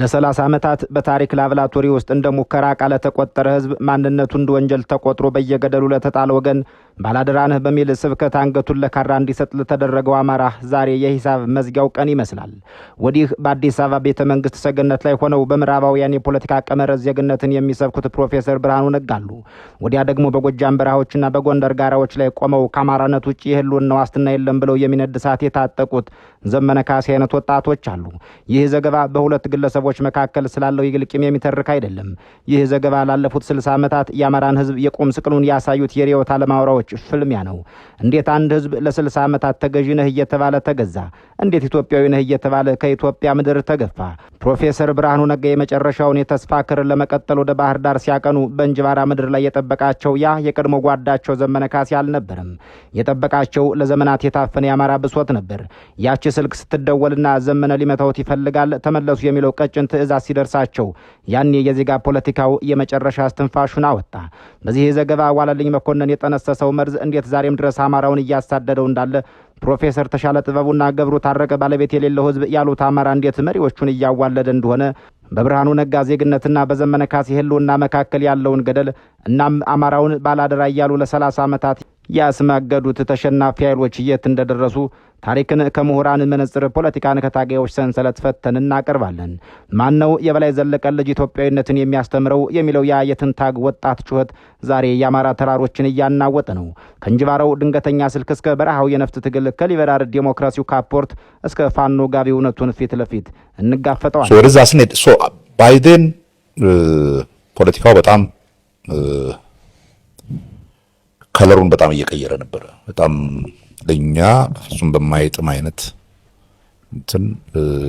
ለ30 ዓመታት በታሪክ ላብራቶሪ ውስጥ እንደ ሙከራ ቃለ ተቆጠረ ህዝብ ማንነቱ እንደ ወንጀል ተቆጥሮ በየገደሉ ለተጣለ ወገን ባላደራነህ በሚል ስብከት አንገቱን ለካራ እንዲሰጥ ለተደረገው አማራ ዛሬ የሂሳብ መዝጊያው ቀን ይመስላል። ወዲህ በአዲስ አበባ ቤተ መንግስት ሰገነት ላይ ሆነው በምዕራባውያን የፖለቲካ ቀመር ዜግነትን የሚሰብኩት ፕሮፌሰር ብርሃኑ ነጋሉ፣ ወዲያ ደግሞ በጎጃም በረሃዎችና በጎንደር ጋራዎች ላይ ቆመው ከአማራነት ውጪ የህልውና ዋስትና የለም ብለው የሚነድ እሳት የታጠቁት ዘመነ ካሴ አይነት ወጣቶች አሉ። ይህ ዘገባ በሁለት ግለሰቦች መካከል ስላለው ይግልቅም የሚተርክ አይደለም። ይህ ዘገባ ላለፉት 60 ዓመታት የአማራን ህዝብ የቁም ስቅሉን ያሳዩት የሪዮት አለማውራዎች ፍልሚያ ነው። እንዴት አንድ ህዝብ ለ60 ዓመታት ተገዢ ነህ እየተባለ ተገዛ? እንዴት ኢትዮጵያዊ ነህ እየተባለ ከኢትዮጵያ ምድር ተገፋ? ፕሮፌሰር ብርሃኑ ነጋ የመጨረሻውን የተስፋ ክር ለመቀጠል ወደ ባህር ዳር ሲያቀኑ በእንጅባራ ምድር ላይ የጠበቃቸው ያ የቀድሞ ጓዳቸው ዘመነ ካሴ አልነበረም። የጠበቃቸው ለዘመናት የታፈነ የአማራ ብሶት ነበር። ያቺ ስልክ ስትደወልና ዘመነ ሊመታውት ይፈልጋል ተመለሱ የሚለው ቀጭን ትዕዛዝ ሲደርሳቸው ያኔ የዜጋ ፖለቲካው የመጨረሻ እስትንፋሹን አወጣ። በዚህ ዘገባ ዋለልኝ መኮንን የጠነሰሰው መርዝ እንዴት ዛሬም ድረስ አማራውን እያሳደደው እንዳለ ፕሮፌሰር ተሻለ ጥበቡና ገብሩ ታረቀ ባለቤት የሌለው ህዝብ ያሉት አማራ እንዴት መሪዎቹን እያዋለደ እንደሆነ በብርሃኑ ነጋ ዜግነትና በዘመነ ካሴ ህልውና መካከል ያለውን ገደል እናም አማራውን ባላደራ እያሉ ለ30 ዓመታት ያስማገዱት ተሸናፊ ኃይሎች የት እንደደረሱ ታሪክን ከምሁራን መነጽር ፖለቲካን ከታጋዮች ሰንሰለት ፈተን እናቀርባለን። ማነው የበላይ ዘለቀ ልጅ ኢትዮጵያዊነትን የሚያስተምረው የሚለው ያ የትንታግ ወጣት ጩኸት ዛሬ የአማራ ተራሮችን እያናወጠ ነው። ከእንጅባራው ድንገተኛ ስልክ እስከ በረሃው የነፍጥ ትግል ከሊበራል ዲሞክራሲው ካፖርት እስከ ፋኖ ጋቢ እውነቱን ፊት ለፊት እንጋፈጠዋል። ወደዛ ስንሄድ ባይደን ፖለቲካው በጣም ከለሩን በጣም እየቀየረ ነበር። በጣም ለኛ ፍጹም በማይጥም አይነት እንትን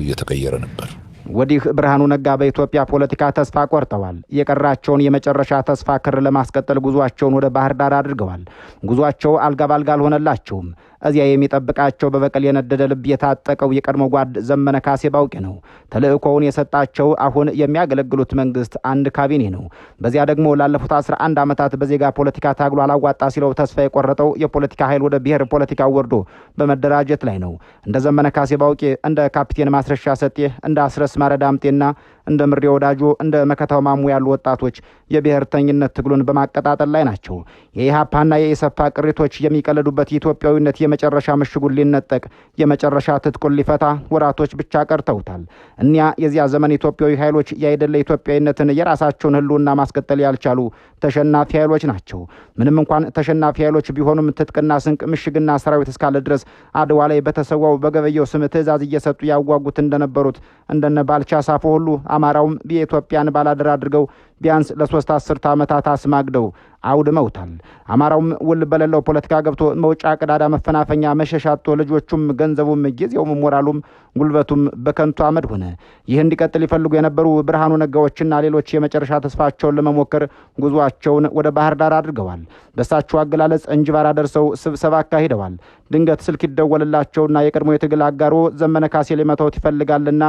እየተቀየረ ነበር። ወዲህ ብርሃኑ ነጋ በኢትዮጵያ ፖለቲካ ተስፋ ቆርጠዋል። የቀራቸውን የመጨረሻ ተስፋ ክር ለማስቀጠል ጉዟቸውን ወደ ባህር ዳር አድርገዋል። ጉዟቸው አልጋ ባልጋ አልሆነላቸውም። እዚያ የሚጠብቃቸው በበቀል የነደደ ልብ የታጠቀው የቀድሞ ጓድ ዘመነ ካሴ ባውቂ ነው። ተልእኮውን የሰጣቸው አሁን የሚያገለግሉት መንግስት አንድ ካቢኔ ነው። በዚያ ደግሞ ላለፉት 11 ዓመታት በዜጋ ፖለቲካ ታግሎ አላዋጣ ሲለው ተስፋ የቆረጠው የፖለቲካ ኃይል ወደ ብሔር ፖለቲካ ወርዶ በመደራጀት ላይ ነው። እንደ ዘመነ ካሴ ባውቂ፣ እንደ ካፒቴን ማስረሻ ሰጤ፣ እንደ አስረስ ማረዳምጤና እንደ ምሬ ወዳጆ፣ እንደ መከታው ማሙ ያሉ ወጣቶች የብሔርተኝነት ትግሉን በማቀጣጠል ላይ ናቸው። የኢሃፓና የኢሰፓ ቅሪቶች የሚቀለዱበት ኢትዮጵያዊነት የመጨረሻ ምሽጉን ሊነጠቅ የመጨረሻ ትጥቁን ሊፈታ ወራቶች ብቻ ቀርተውታል። እኒያ የዚያ ዘመን ኢትዮጵያዊ ኃይሎች ያይደለ ኢትዮጵያዊነትን የራሳቸውን ህልውና ማስቀጠል ያልቻሉ ተሸናፊ ኃይሎች ናቸው። ምንም እንኳን ተሸናፊ ኃይሎች ቢሆኑም ትጥቅና ስንቅ ምሽግና ሰራዊት እስካለ ድረስ አድዋ ላይ በተሰዋው በገበየው ስም ትዕዛዝ እየሰጡ ያዋጉት እንደነበሩት እንደነ ባልቻ ሳፎ ሁሉ አማራውም የኢትዮጵያን ባላደራ አድርገው ቢያንስ ለ3 አስርተ ዓመታት አስማግደው አውድመውታል። አማራውም ውል በሌለው ፖለቲካ ገብቶ መውጫ ቀዳዳ መፈናፈኛ መሸሻቶ ልጆቹም ገንዘቡም ጊዜውም ሞራሉም ጉልበቱም በከንቱ አመድ ሆነ። ይህ እንዲቀጥል ይፈልጉ የነበሩ ብርሃኑ ነጋዎችና ሌሎች የመጨረሻ ተስፋቸውን ለመሞከር ጉዟቸውን ወደ ባህር ዳር አድርገዋል። በሳቸው አገላለጽ እንጅባራ ደርሰው ስብሰባ አካሂደዋል። ድንገት ስልክ ይደወልላቸውና የቀድሞ የትግል አጋሮ ዘመነ ካሴ ሊመታውት ይፈልጋልና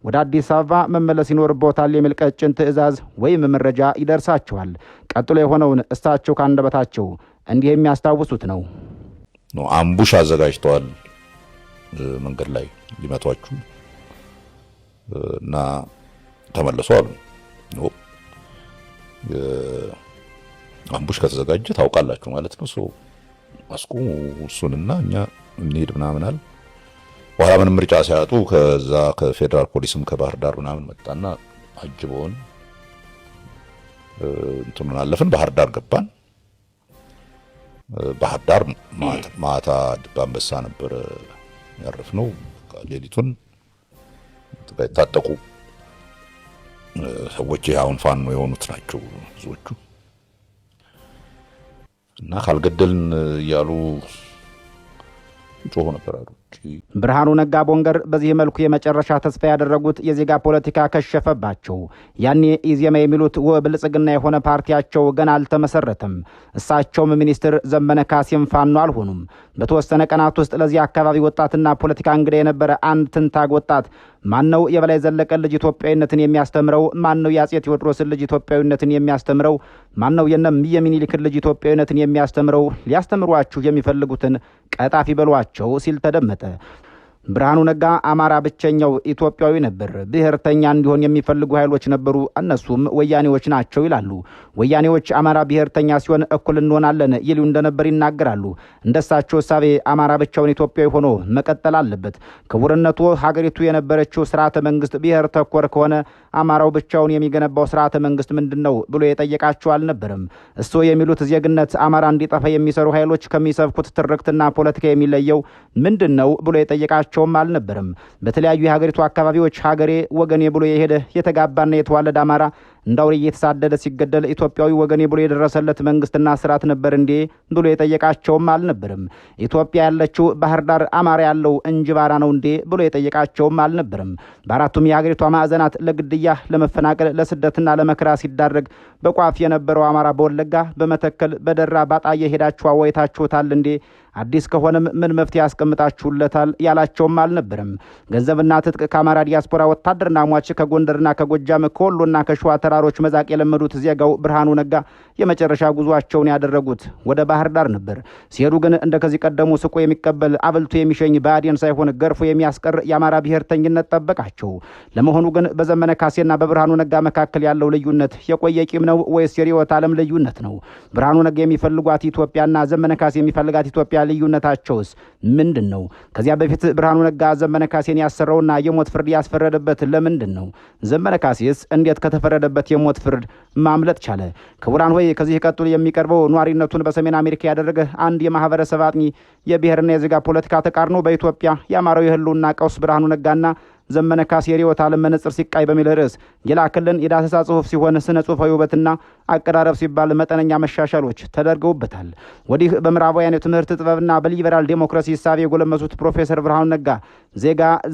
ወደ አዲስ አበባ መመለስ ይኖርቦታል የሚል ቀጭን ትዕዛዝ ወይም መረጃ ይደርሳቸዋል። ቀጥሎ የሆነውን እሳቸው ካንደበታቸው እንዲህ የሚያስታውሱት ነው። አምቡሽ አዘጋጅተዋል መንገድ ላይ ሊመቷችሁ እና ተመለሱ አሉ። አምቡሽ ከተዘጋጀ ታውቃላችሁ ማለት ነው። ሰው አስቁሙ እሱንና እኛ እንሄድ ምናምናል። በኋላ ምንም ምርጫ ሲያጡ ከዛ ከፌደራል ፖሊስም ከባህር ዳር ምናምን መጣና አጅበውን እንትኑን አለፍን። ባህር ዳር ገባን። ባህር ዳር ማታ ድባ አንበሳ ነበር ያረፍነው። ሌሊቱን የታጠቁ ሰዎች አሁን ፋኖ የሆኑት ናቸው ብዙዎቹ እና ካልገደልን እያሉ ጮሆ ነበር አሉ። ብርሃኑ ነጋ ቦንገር በዚህ መልኩ የመጨረሻ ተስፋ ያደረጉት የዜጋ ፖለቲካ ከሸፈባቸው። ያኔ ኢዜማ የሚሉት ወብልጽግና የሆነ ፓርቲያቸው ገና አልተመሰረተም። እሳቸውም ሚኒስትር ዘመነ ካሴም ፋኖ አልሆኑም። በተወሰነ ቀናት ውስጥ ለዚህ አካባቢ ወጣትና ፖለቲካ እንግዳ የነበረ አንድ ትንታግ ወጣት ማነው የበላይ ዘለቀ ልጅ ኢትዮጵያዊነትን የሚያስተምረው? ማነው የአጼ ቴዎድሮስን ልጅ ኢትዮጵያዊነትን የሚያስተምረው? ማነው የሚኒሊክን ልጅ ኢትዮጵያዊነትን የሚያስተምረው? ሊያስተምሯችሁ የሚፈልጉትን ቀጣፊ በሏቸው ሲል ተደመጠ። ብርሃኑ ነጋ አማራ ብቸኛው ኢትዮጵያዊ ነበር። ብሔርተኛ እንዲሆን የሚፈልጉ ኃይሎች ነበሩ፣ እነሱም ወያኔዎች ናቸው ይላሉ። ወያኔዎች አማራ ብሔርተኛ ሲሆን እኩል እንሆናለን ይሉ እንደነበር ይናገራሉ። እንደሳቸው እሳቤ አማራ ብቻውን ኢትዮጵያዊ ሆኖ መቀጠል አለበት። ክቡርነቱ ሀገሪቱ የነበረችው ስርዓተ መንግስት ብሔር ተኮር ከሆነ አማራው ብቻውን የሚገነባው ስርዓተ መንግስት ምንድን ነው ብሎ የጠየቃቸው አልነበረም። እሱ የሚሉት ዜግነት አማራ እንዲጠፋ የሚሰሩ ኃይሎች ከሚሰብኩት ትርክትና ፖለቲካ የሚለየው ምንድን ነው ብሎ የጠየቃቸውም አልነበረም። በተለያዩ የሀገሪቱ አካባቢዎች ሀገሬ ወገኔ ብሎ የሄደ የተጋባና የተዋለደ አማራ እንዳውሬ እየተሳደደ ሲገደል ኢትዮጵያዊ ወገኔ ብሎ የደረሰለት መንግስትና ስርዓት ነበር እንዴ ብሎ የጠየቃቸውም አልነበረም። ኢትዮጵያ ያለችው ባህር ዳር አማራ ያለው እንጅባራ ነው እንዴ ብሎ የጠየቃቸውም አልነበረም። በአራቱም የሀገሪቷ ማዕዘናት ለግድያ፣ ለመፈናቀል፣ ለስደትና ለመከራ ሲዳረግ በቋፍ የነበረው አማራ በወለጋ፣ በመተከል፣ በደራ፣ ባጣዬ ሄዳችሁ አወይታችሁታል እንዴ? አዲስ ከሆነም ምን መፍትሄ ያስቀምጣችሁለታል ያላቸውም አልነበረም። ገንዘብና ትጥቅ ከአማራ ዲያስፖራ ወታደርና ሟች ከጎንደርና ከጎጃም ከወሎና ከሸዋ ተራሮች መዛቅ የለመዱት ዜጋው ብርሃኑ ነጋ የመጨረሻ ጉዟቸውን ያደረጉት ወደ ባህር ዳር ነበር። ሲሄዱ ግን እንደ ከዚህ ቀደሙ ስቆ የሚቀበል አብልቶ የሚሸኝ ብአዴን ሳይሆን ገርፎ የሚያስቀር የአማራ ብሔርተኝነት ጠበቃቸው። ለመሆኑ ግን በዘመነ ካሴና በብርሃኑ ነጋ መካከል ያለው ልዩነት የቆየ ቂም ነው ወይስ የርዕዮተ ዓለም ልዩነት ነው? ብርሃኑ ነጋ የሚፈልጓት ኢትዮጵያና ዘመነ ካሴ የሚፈልጋት ኢትዮጵያ ልዩነታቸውስ ምንድን ነው? ከዚያ በፊት ብርሃኑ ነጋ ዘመነ ካሴን ያሰረውና የሞት ፍርድ ያስፈረደበት ለምንድን ነው? ዘመነ ካሴስ እንዴት ከተፈረደበት የሞት ፍርድ ማምለጥ ቻለ? ክቡራን ሆይ ከዚህ ቀጥሎ የሚቀርበው ኗሪነቱን በሰሜን አሜሪካ ያደረገ አንድ የማህበረሰብ አጥኚ የብሔርና የዜጋ ፖለቲካ ተቃርኖ በኢትዮጵያ የአማራው የህልውና ቀውስ ብርሃኑ ነጋና ዘመነ ካሴ የርዕዮተ ዓለም መነጽር ሲቃይ በሚል ርዕስ የላክልን የዳሰሳ ጽሑፍ ሲሆን ስነ ጽሑፋዊ ውበትና አቀራረብ ሲባል መጠነኛ መሻሻሎች ተደርገውበታል። ወዲህ በምዕራባውያን የትምህርት ጥበብና በሊበራል ዴሞክራሲ እሳቤ የጎለመሱት ፕሮፌሰር ብርሃኑ ነጋ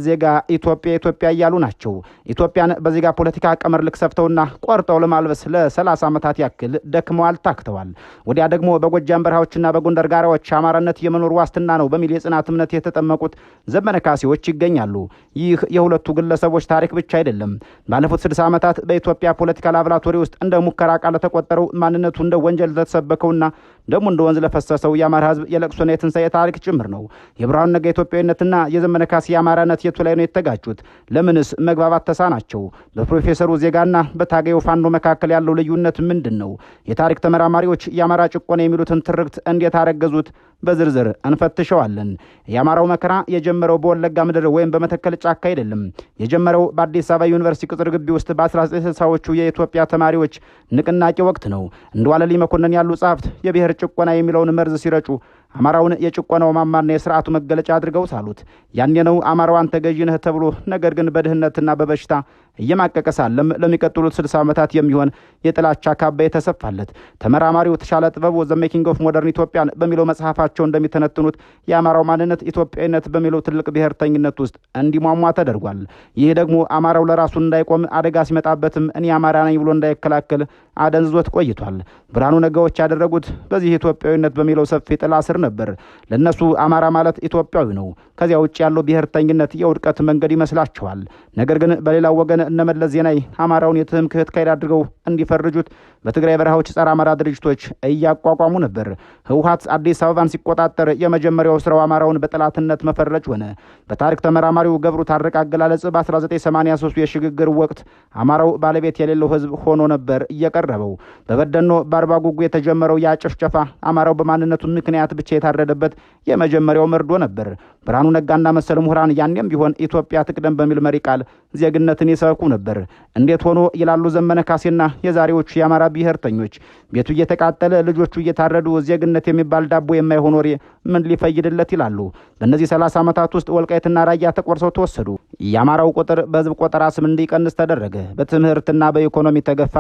ዜጋ ኢትዮጵያ ኢትዮጵያ እያሉ ናቸው። ኢትዮጵያን በዜጋ ፖለቲካ ቀመር ልክ ሰፍተውና ቆርጠው ለማልበስ ለ30 ዓመታት ያክል ደክመዋል፣ ታክተዋል። ወዲያ ደግሞ በጎጃም በረሃዎችና በጎንደር ጋራዎች አማራነት የመኖር ዋስትና ነው በሚል የጽናት እምነት የተጠመቁት ዘመነ ካሴዎች ይገኛሉ። ይህ የሁለቱ ግለሰቦች ታሪክ ብቻ አይደለም። ባለፉት 60 ዓመታት በኢትዮጵያ ፖለቲካ ላብራቶሪ ውስጥ እንደ ሙከራ ቃል ተቆጠረው ማንነቱ እንደ ወንጀል ለተሰበከውና ደሙ እንደ ወንዝ ለፈሰሰው የአማራ ሕዝብ የለቅሶና የትንሣኤ ታሪክ ጭምር ነው። የብርሃኑ ነጋ ኢትዮጵያዊነትና የዘመነ ካሴ የአማራነት የቱ ላይ ነው የተጋጩት? ለምንስ መግባባት ተሳናቸው? በፕሮፌሰሩ ዜጋና በታጋዩ ፋኖ መካከል ያለው ልዩነት ምንድን ነው? የታሪክ ተመራማሪዎች የአማራ ጭቆና የሚሉትን ትርክት እንዴት አረገዙት? በዝርዝር እንፈትሸዋለን። የአማራው መከራ የጀመረው በወለጋ ምድር ወይም በመተከል ጫካ አይደለም። የጀመረው በአዲስ አበባ ዩኒቨርሲቲ ቅጥር ግቢ ውስጥ በ1960ዎቹ የኢትዮጵያ ተማሪዎች ንቅናቄ ወቅት ነው። እንደ ዋለልኝ መኮንን ያሉ ጸሐፍት የብሔር ጭቆና የሚለውን መርዝ ሲረጩ አማራውን የጭቆናው ማማና የስርዓቱ መገለጫ አድርገው ሳሉት። ያኔ ነው አማራው አንተ ገዢ ነህ ተብሎ ነገር ግን በድህነትና በበሽታ እየማቀቀ ሳለም ለሚቀጥሉት 60 ዓመታት የሚሆን የጥላቻ ካባ የተሰፋለት። ተመራማሪው ተሻለ ጥበቡ ዘ ሜኪንግ ኦፍ ሞደርን ኢትዮጵያን በሚለው መጽሐፋቸው እንደሚተነትኑት የአማራው ማንነት ኢትዮጵያዊነት በሚለው ትልቅ ብሔርተኝነት ውስጥ እንዲሟሟ ተደርጓል። ይህ ደግሞ አማራው ለራሱ እንዳይቆም አደጋ ሲመጣበትም እኔ አማራ ነኝ ብሎ እንዳይከላከል አደንዝዞት ቆይቷል። ብርሃኑ ነጋዎች ያደረጉት በዚህ ኢትዮጵያዊነት በሚለው ሰፊ ጥላ ስር ነበር። ለነሱ አማራ ማለት ኢትዮጵያዊ ነው። ከዚያ ውጭ ያለው ብሔርተኝነት የውድቀት መንገድ ይመስላቸዋል። ነገር ግን በሌላው ወገን እነመለስ ዜናዊ አማራውን የትምክህት ካይድ አድርገው እንዲፈርጁት በትግራይ በረሃዎች ጸረ አማራ ድርጅቶች እያቋቋሙ ነበር። ህወሓት አዲስ አበባን ሲቆጣጠር የመጀመሪያው ስራው አማራውን በጠላትነት መፈረጅ ሆነ። በታሪክ ተመራማሪው ገብሩ ታረቅ አገላለጽ በ1983 የሽግግር ወቅት አማራው ባለቤት የሌለው ህዝብ ሆኖ ነበር እየቀረበው። በበደኖ በአርባ ጉጉ የተጀመረው የጭፍጨፋ አማራው በማንነቱ ምክንያት ብቻ የታረደበት የመጀመሪያው መርዶ ነበር። ብርሃኑ ነጋና መሰል ምሁራን ያኔም ቢሆን ኢትዮጵያ ትቅደም በሚል መሪ ቃል ዜግነትን ይሰብኩ ነበር። እንዴት ሆኖ ይላሉ ዘመነ ካሴና የዛሬዎቹ የአማራ ብሔርተኞች። ቤቱ እየተቃጠለ ልጆቹ እየታረዱ ዜግነት የሚባል ዳቦ የማይሆን ወሬ ምን ሊፈይድለት ይላሉ። በእነዚህ 30 ዓመታት ውስጥ ወልቃይትና ራያ ተቆርሰው ተወሰዱ። የአማራው ቁጥር በህዝብ ቆጠራ ስም እንዲቀንስ ተደረገ። በትምህርትና በኢኮኖሚ ተገፋ።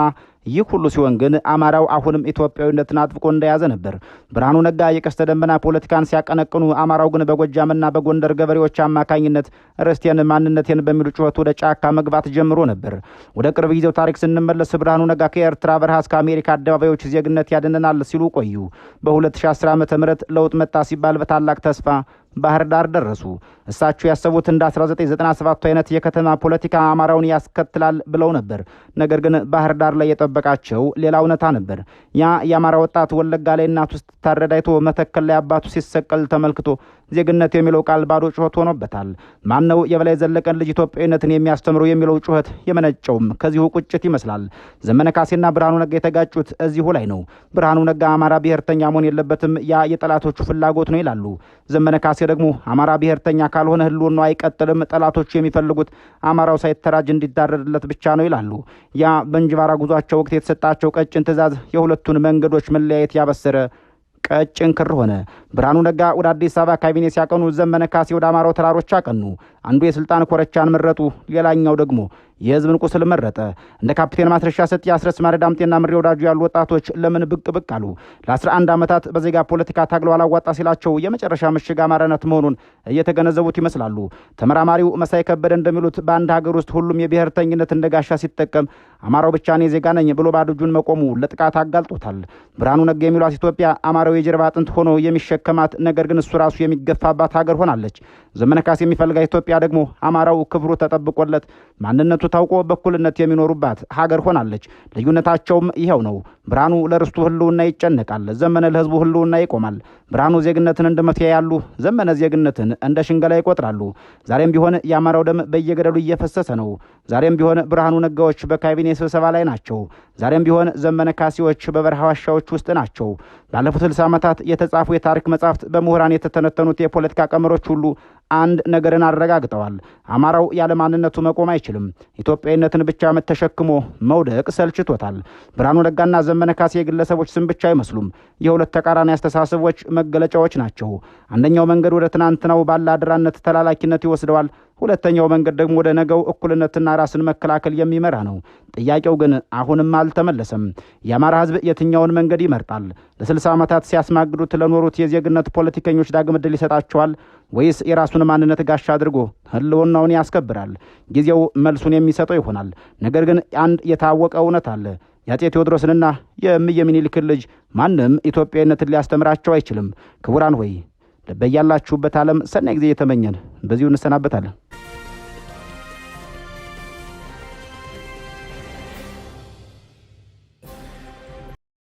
ይህ ሁሉ ሲሆን ግን አማራው አሁንም ኢትዮጵያዊነትን አጥብቆ እንደያዘ ነበር። ብርሃኑ ነጋ የቀስተ ደመና ፖለቲካን ሲያቀነቅኑ፣ አማራው ግን በጎጃምና በጎንደር ገበሬዎች አማካኝነት ርስቴን ማንነቴን በሚሉ ጩኸት ወደ ጫካ መግባት ጀምሮ ነበር። ወደ ቅርብ ጊዜው ታሪክ ስንመለስ ብርሃኑ ነጋ ከኤርትራ በረሃ እስከ አሜሪካ አደባባዮች ዜግነት ያድነናል ሲሉ ቆዩ። በ2010 ዓ.ም ለውጥ መጣ ሲባል በታላቅ ተስፋ ባህር ዳር ደረሱ። እሳቸው ያሰቡት እንደ 1997 አይነት የከተማ ፖለቲካ አማራውን ያስከትላል ብለው ነበር። ነገር ግን ባህር ዳር ላይ የጠበቃቸው ሌላ እውነታ ነበር። ያ የአማራ ወጣት ወለጋ ላይ እናቱ ስትታረድ አይቶ መተከል ላይ አባቱ ሲሰቀል ተመልክቶ ዜግነት የሚለው ቃል ባዶ ጩኸት ሆኖበታል። ማነው የበላይ ዘለቀን ልጅ ኢትዮጵያዊነትን የሚያስተምረው የሚለው ጩኸት የመነጨውም ከዚሁ ቁጭት ይመስላል። ዘመነ ካሴና ብርሃኑ ነጋ የተጋጩት እዚሁ ላይ ነው። ብርሃኑ ነጋ አማራ ብሔርተኛ መሆን የለበትም፣ ያ የጠላቶቹ ፍላጎት ነው ይላሉ። ዘመነ ካሴ ደግሞ አማራ ብሔርተኛ ካልሆነ ህልውናው አይቀጥልም፣ ጠላቶቹ የሚፈልጉት አማራው ሳይተራጅ እንዲዳረድለት ብቻ ነው ይላሉ። ያ በእንጅባራ ጉዟቸው ወቅት የተሰጣቸው ቀጭን ትዕዛዝ የሁለቱን መንገዶች መለያየት ያበሰረ ቀጭን ክር ሆነ። ብርሃኑ ነጋ ወደ አዲስ አበባ ካቢኔ ሲያቀኑ ዘመነ ካሴ ወደ አማራው ተራሮች አቀኑ። አንዱ የስልጣን ኮረቻን መረጡ፣ ሌላኛው ደግሞ የህዝብን ቁስል መረጠ። እንደ ካፒቴን ማስረሻ ሰጤ፣ አስረስ ማረ ዳምጤና ምሬ ወዳጁ ያሉ ወጣቶች ለምን ብቅ ብቅ አሉ? ለ11 ዓመታት በዜጋ ፖለቲካ ታግለው አላዋጣ ሲላቸው የመጨረሻ ምሽግ አማራነት መሆኑን እየተገነዘቡት ይመስላሉ። ተመራማሪው መሳይ ከበደ እንደሚሉት በአንድ ሀገር ውስጥ ሁሉም የብሔርተኝነት እንደ ጋሻ ሲጠቀም አማራው ብቻ እኔ ዜጋ ነኝ ብሎ ባዶ እጁን መቆሙ ለጥቃት አጋልጦታል። ብርሃኑ ነጋ የሚሏት ኢትዮጵያ አማራው የጀርባ አጥንት ሆኖ የሚሸከማት ነገር ግን እሱ ራሱ የሚገፋባት ሀገር ሆናለች። ዘመነ ካሴ የሚፈልጋት ኢትዮጵያ ደግሞ አማራው ክብሩ ተጠብቆለት ማንነቱ ታውቆ በኩልነት የሚኖሩባት ሀገር ሆናለች። ልዩነታቸውም ይኸው ነው። ብርሃኑ ለርስቱ ህልውና ይጨነቃል፣ ዘመነ ለህዝቡ ህልውና ይቆማል። ብርሃኑ ዜግነትን እንደ መፍትሄ ያሉ፣ ዘመነ ዜግነትን እንደ ሽንገላ ይቆጥራሉ። ዛሬም ቢሆን የአማራው ደም በየገደሉ እየፈሰሰ ነው። ዛሬም ቢሆን ብርሃኑ ነጋዎች በካቢኔ ስብሰባ ላይ ናቸው። ዛሬም ቢሆን ዘመነ ካሴዎች በበረሃ ዋሻዎች ውስጥ ናቸው። ባለፉት 60 ዓመታት የተጻፉ የታሪክ መጻሕፍት፣ በምሁራን የተተነተኑት የፖለቲካ ቀመሮች ሁሉ አንድ ነገርን አረጋግጠዋል። አማራው ያለ ማንነቱ መቆም አይችልም። ኢትዮጵያዊነትን ብቻ ተሸክሞ መውደቅ ሰልችቶታል። ብርሃኑ ነጋና ዘመነ ካሴ የግለሰቦች ስም ብቻ አይመስሉም። የሁለት ተቃራኒ አስተሳሰቦች መገለጫዎች ናቸው። አንደኛው መንገድ ወደ ትናንትናው ባለ አድራነት ተላላኪነት ይወስደዋል። ሁለተኛው መንገድ ደግሞ ወደ ነገው እኩልነትና ራስን መከላከል የሚመራ ነው። ጥያቄው ግን አሁንም አልተመለሰም። የአማራ ሕዝብ የትኛውን መንገድ ይመርጣል? ለ60 ዓመታት ሲያስማግዱት ለኖሩት የዜግነት ፖለቲከኞች ዳግም ዕድል ይሰጣቸዋል ወይስ የራሱን ማንነት ጋሻ አድርጎ ህልውናውን ያስከብራል? ጊዜው መልሱን የሚሰጠው ይሆናል። ነገር ግን አንድ የታወቀ እውነት አለ። የአፄ ቴዎድሮስንና የእምዬ ምኒልክን ልጅ ማንም ኢትዮጵያዊነትን ሊያስተምራቸው አይችልም። ክቡራን ሆይ በያላችሁበት ዓለም ሰናይ ጊዜ የተመኘን በዚሁ እንሰናበታለን።